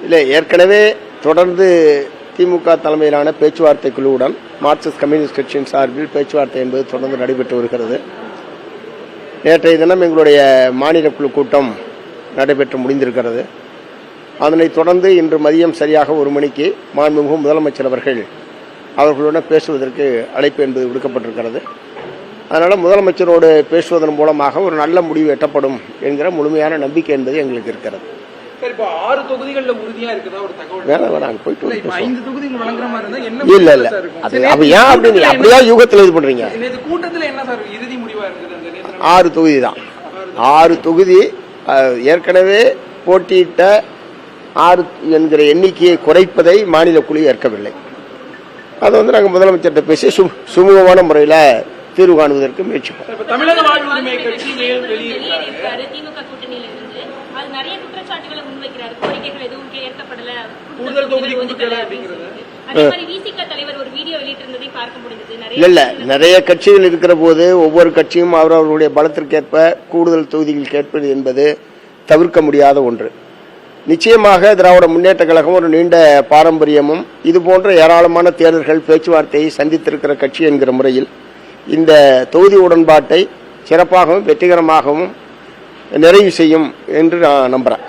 இல்லை, ஏற்கனவே தொடர்ந்து திமுக தலைமையிலான பேச்சுவார்த்தை குழுவுடன் மார்க்சிஸ்ட் கம்யூனிஸ்ட் கட்சியின் சார்பில் பேச்சுவார்த்தை என்பது தொடர்ந்து நடைபெற்று வருகிறது. நேற்றைய தினம் எங்களுடைய மாநில குழு கூட்டம் நடைபெற்று முடிந்திருக்கிறது. அதனைத் தொடர்ந்து இன்று மதியம் சரியாக 1 மணிக்கு மாண்புமிகு முதலமைச்சர் அவர்களுடன் பேசுவதற்கு அழைப்பு என்பது விடுக்கப்பட்டிருக்கிறது. அதனால் முதலமைச்சரோடு பேசுவதன் மூலமாக ஒரு நல்ல முடிவு எட்டப்படும் என்கிற முழுமையான நம்பிக்கை என்பது எங்களுக்கு இருக்கிறது. அப்படியா யூகத்தில் இது பண்றீங்க? 6 தொகுதி தான். 6 தொகுதி ஏற்கனவே போட்டியிட்ட 6 என்கிற எண்ணிக்கையை குறைப்பதை மாநில குழு ஏற்கவில்லை. அதை நாங்கள் முதலமைச்சர்கிட்ட பேசி சுமூகமான முறையில் தீர்வு காணுவதற்கு முயற்சிப்போம். இல்ல, நிறைய கட்சிகள் இருக்கிற போது ஒவ்வொரு கட்சியும் அவர்களுடைய பலத்திற்கேற்ப கூடுதல் தொகுதிகள் கேட்பது என்பது தவிர்க்க முடியாத ஒன்று. நிச்சயமாக திராவிட முன்னேற்ற கழகம் ஒரு நீண்ட பாரம்பரியமும் இது போன்ற ஏராளமான தேர்தல்கள் பேச்சுவார்த்தையை சந்தித்திருக்கிற கட்சி என்கிற முறையில் இந்த தொகுதி உடன்பாட்டை சிறப்பாகவும் வெற்றிகரமாகவும் நிறைவு செய்யும் என்று நான் நம்புறேன்.